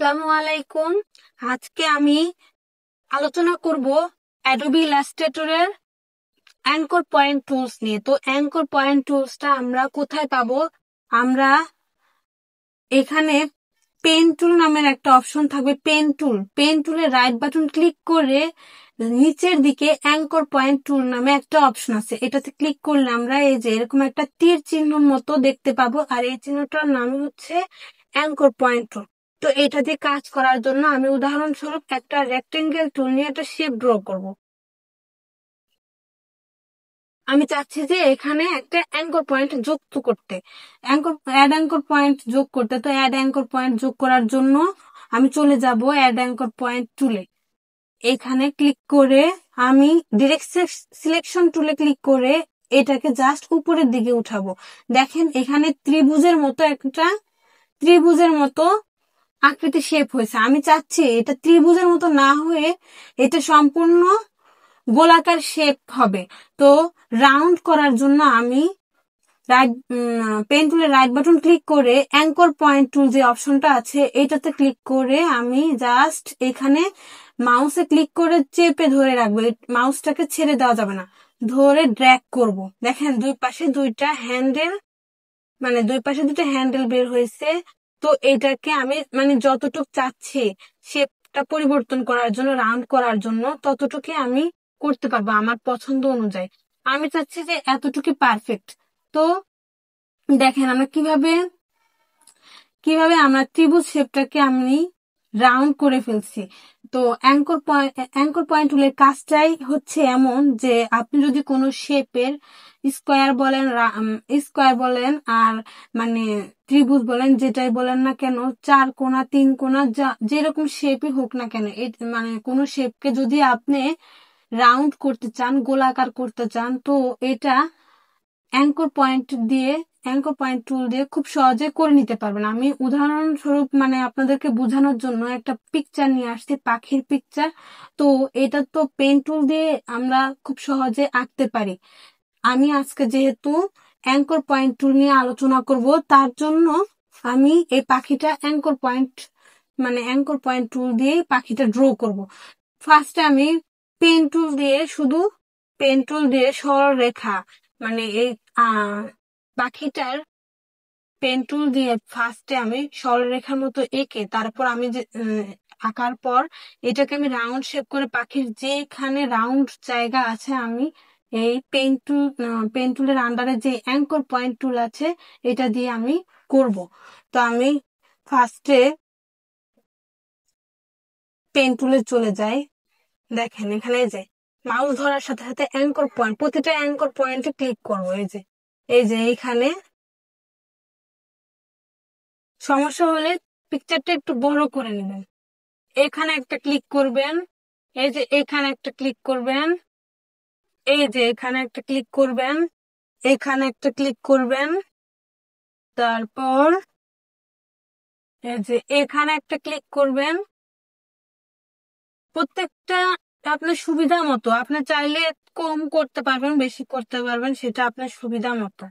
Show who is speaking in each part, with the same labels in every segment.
Speaker 1: আসসালামু আলাইকুম। আজকে আমি আলোচনা করব অ্যাডোবি ইলাস্ট্রেটরের অ্যাঙ্কর পয়েন্ট টুলস নিয়ে। তো অ্যাঙ্কর পয়েন্ট টুলসটা আমরা কোথায় পাবো? আমরা এখানে পেন টুল নামের একটা অপশন থাকবে, পেন টুলে রাইট বাটন ক্লিক করে নিচের দিকে অ্যাঙ্কর পয়েন্ট টুল নামে একটা অপশন আছে, এটাতে ক্লিক করলে আমরা এই যে এরকম একটা তীর চিহ্ন মতো দেখতে পাবো, আর এই চিহ্নটার নাম হচ্ছে অ্যাঙ্কর পয়েন্ট টুল। তো এটা দিয়ে কাজ করার জন্য আমি উদাহরণস্বরূপ একটা রেক্টেঙ্গেল টুল নিয়ে একটা শেপ ড্র করব। আমি চাচ্ছি যে এখানে একটা অ্যাঙ্কর পয়েন্ট যুক্ত করতে, অ্যাড অ্যাঙ্কর পয়েন্ট যোগ করতে। তো অ্যাড অ্যাঙ্কর পয়েন্ট যোগ করার জন্য আমি চলে যাব অ্যাড অ্যাঙ্কর পয়েন্ট টুলে। এখানে ক্লিক করে আমি ডিরেক্ট সিলেকশন টুলে ক্লিক করে এটাকে জাস্ট উপরের দিকে উঠাবো। দেখেন এখানে ত্রিভুজের মতো আকৃতি শেপ হয়েছে। আমি চাচ্ছি এটা ত্রিভুজের মতো না হয়ে এটা সম্পূর্ণ গোলাকার শেপ হবে। তো রাউন্ড করার জন্য আমি পেন টুলের রাইট বাটন ক্লিক করে অ্যাঙ্কর পয়েন্ট টুল যে অপশনটা আছে এটাতে ক্লিক করে আমি জাস্ট এখানে মাউসে ক্লিক করে চেপে ধরে রাখবো, মাউসটাকে ছেড়ে দেওয়া যাবে না, ধরে ড্র্যাগ করব। দেখেন দুই পাশে দুইটা হ্যান্ডেল বের হয়েছে। তো এটাকে আমি যতটুক চাচ্ছি শেপটা পরিবর্তন করার জন্য, রাউন্ড করার জন্য ততটুকু আমি করতে পারবো আমার পছন্দ অনুযায়ী। আমি চাচ্ছি যে এতটুকু পারফেক্ট। তো দেখেন আমরা কিভাবে কিভাবে আমরা ত্রিভুজ শেপটাকে আমি রাউন্ড করে ফেলছি। তো অ্যাঙ্কর পয়েন্ট টুলের কাজটাই হচ্ছে এমন যে আপনি যদি কোনো শেপের স্কোয়ার বলেন আর ত্রিভুজ বলেন, যেটাই বলেন না কেন, চার কোণা তিন কোণা যেরকম শেপই হোক না কেন, কোনো শেপকে যদি আপনি রাউন্ড করতে চান, গোলাকার করতে চান, তো এটা অ্যাঙ্কর পয়েন্ট টুল দিয়ে খুব সহজে করে নিতে পারবেন। আমি উদাহরণস্বরূপ আপনাদেরকে বোঝানোর জন্য একটা পিকচার নিয়ে আসছি, পাখির পিকচার। তো এটা তো পেন টুল দিয়ে আমরা খুব সহজে আঁকতে পারি। আমি আজকে যেহেতু অ্যাঙ্কর পয়েন্ট টুল নিয়ে আলোচনা করব, তার জন্য আমি এই পাখিটা অ্যাঙ্কর পয়েন্ট টুল দিয়ে পাখিটা ড্র করব। ফার্স্টে আমি পেন টুল দিয়ে সরল রেখা এই পাখিটার পেন টুল দিয়ে ফার্স্টে আমি সরলরেখার মতো এঁকে, তারপর আমি যে আঁকার পর এটাকে আমি রাউন্ড শেপ করে পাখির যেখানে রাউন্ড জায়গা আছে আমি এই পেন টুলের আন্ডারে যে অ্যাঙ্কর পয়েন্ট টুল আছে এটা দিয়ে আমি করব। তো আমি ফার্স্টে পেন টুলে চলে যাই। দেখেন এখানে যে মাউস ধরার সাথে সাথে প্রতিটা অ্যাঙ্কর পয়েন্টে ক্লিক করবো। এই যে এইখানে সমস্যা হলে পিকচারটা একটু বড় করে নেবেন। এখানে একটা ক্লিক করবেন, এই যে এখানে একটা ক্লিক করবেন, এই যে এখানে একটা ক্লিক করবেন, এখানে একটা ক্লিক করবেন, তারপর এই যে এখানে একটা ক্লিক করবেন। প্রত্যেকটা আপনার সুবিধা মতো, আপনি চাইলে কম করতে পারবেন, বেশি করতে পারবেন, সেটা আপনার সুবিধা মতো।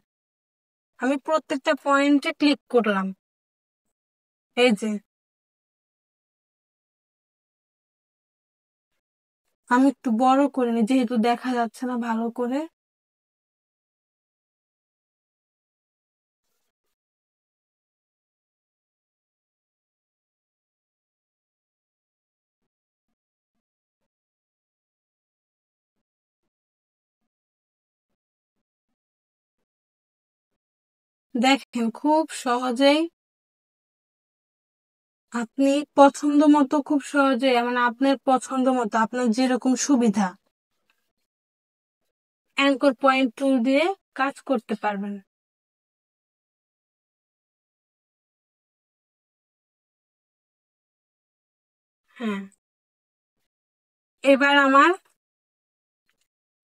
Speaker 1: আমি প্রত্যেকটা পয়েন্টে ক্লিক করলাম। এই যে আমি একটু বড় করে নিই যেহেতু দেখা যাচ্ছে না ভালো করে। দেখেন খুব সহজেই আপনি পছন্দ মতো, খুব সহজে আপনার পছন্দ মতো, আপনার যেরকম সুবিধা অ্যাঙ্কর পয়েন্ট টুল দিয়ে কাজ করতে পারবেন। হ্যাঁ, এবার আমার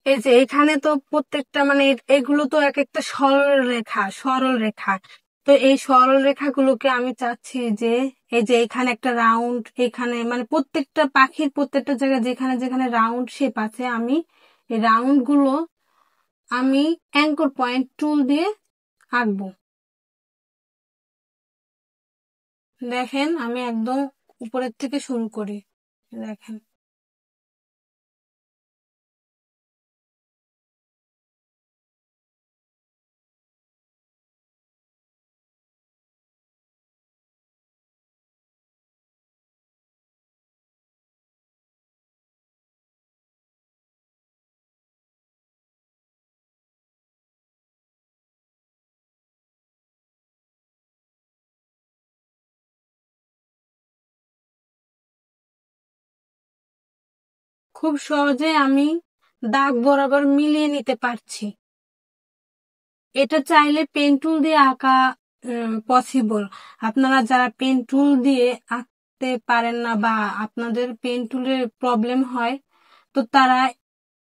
Speaker 1: এই যে এখানে তো প্রত্যেকটা এগুলো তো এক একটা সরল রেখা। তো এই সরল রেখাগুলোকে আমি চাচ্ছি যে এই যে এখানে একটা রাউন্ড, এখানে প্রত্যেকটা পাখির প্রত্যেকটা জায়গায় যেখানে যেখানে রাউন্ড শেপ আছে, আমি এই রাউন্ড গুলো আমি অ্যাঙ্কর পয়েন্ট টুল দিয়ে আঁকবো। দেখেন আমি একদম উপরের থেকে শুরু করি। দেখেন খুব সহজে আমি দাগ বরাবর মিলিয়ে নিতে পারছি। এটা চাইলে পেন টুল দিয়ে আঁকা পসিবল। আপনারা যারা পেন টুল দিয়ে আঁকতে পারেন না বা আপনাদের পেন টুলের প্রবলেম হয়, তো তারা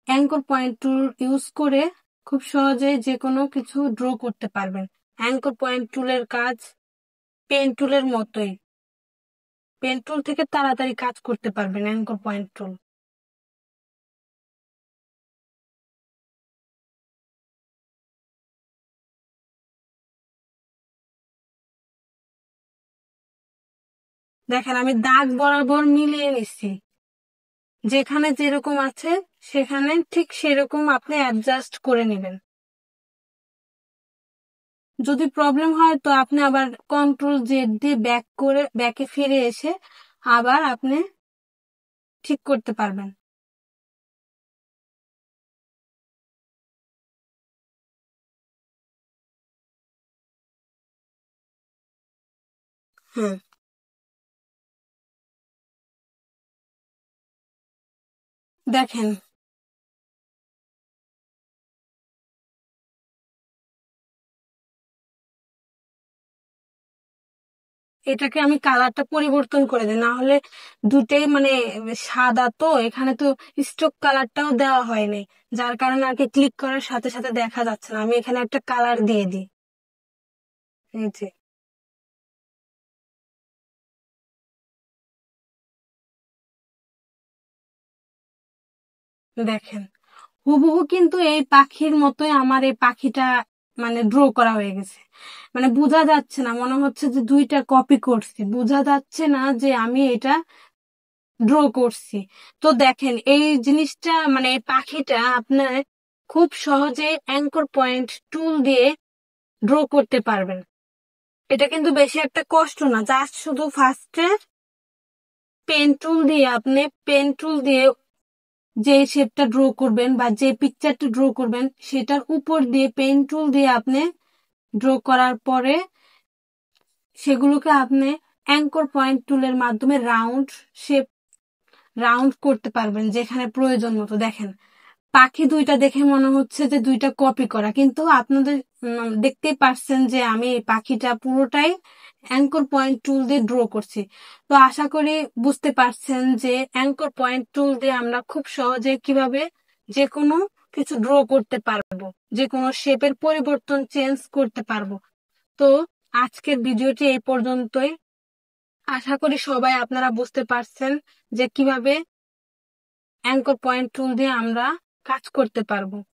Speaker 1: অ্যাঙ্কর পয়েন্ট টুল ইউজ করে খুব সহজে যে কোনো কিছু ড্র করতে পারবেন। অ্যাঙ্কর পয়েন্ট টুলের কাজ পেন টুলের মতোই, পেন টুল থেকে তাড়াতাড়ি কাজ করতে পারবেন অ্যাঙ্কর পয়েন্ট টুল। দেখেন আমি দাগ বরাবর মিলিয়ে নিচ্ছি, যেখানে যেরকম আছে সেখানে ঠিক সেরকম আপনি অ্যাডজাস্ট করে নেবেন। যদি প্রবলেম হয় তো আপনি আবার কন্ট্রোল জেড দিয়ে ব্যাকে ফিরে এসে আবার আপনি ঠিক করতে পারবেন। হ্যাঁ দেখেন এটাকে আমি কালারটা পরিবর্তন করে দিই, না হলে দুটেই মানে সাদা, তো এখানে তো স্ট্রোক কালারটাও দেওয়া হয়নি, যার কারণে আর কি ক্লিক করার সাথে সাথে দেখা যাচ্ছে না। আমি এখানে একটা কালার দিয়ে দিই, এই যে দেখেন হুবহু কিন্তু এই পাখির মতোই আমার এই পাখিটা মানে ড্র করা হয়ে গেছে। মানে বোঝা যাচ্ছে না, মনে হচ্ছে যে দুইটা কপি করছি, বোঝা যাচ্ছে না যে আমি এটা ড্র করছি। তো দেখেন এই জিনিসটা মানে এই পাখিটা আপনার খুব সহজে অ্যাঙ্কর পয়েন্ট টুল দিয়ে ড্র করতে পারবেন। এটা কিন্তু বেশি একটা কষ্ট না, জাস্ট শুধু ফার্স্টে পেন টুল দিয়ে যে শেপটা ড্র করবেন বা যে পিকচারটা ড্র করবেন সেটার উপর দিয়ে পেন টুল দিয়ে আপনি ড্র করার পরে সেগুলোকে আপনি অ্যাঙ্কর পয়েন্ট টুলের মাধ্যমে রাউন্ড করতে পারবেন যেখানে প্রয়োজন মতো। দেখেন পাখি দুইটা দেখে মনে হচ্ছে যে দুইটা কপি করা, কিন্তু আপনাদের দেখতেই পারছেন যে আমি এই পাখিটা পুরোটাই অ্যাঙ্কর পয়েন্ট টুল দিয়ে ড্র করছি। তো আশা করি বুঝতে পারছেন যে অ্যাঙ্কর পয়েন্ট টুল দিয়ে আমরা খুব সহজে কিভাবে যে কোনো কিছু ড্র করতে পারবো, যে কোনো শেপের পরিবর্তন চেঞ্জ করতে পারবো। তো আজকের ভিডিওটি এই পর্যন্তই। আশা করি সবাই আপনারা বুঝতে পারছেন যে কিভাবে অ্যাঙ্কর পয়েন্ট টুল দিয়ে আমরা কাজ করতে পারবো।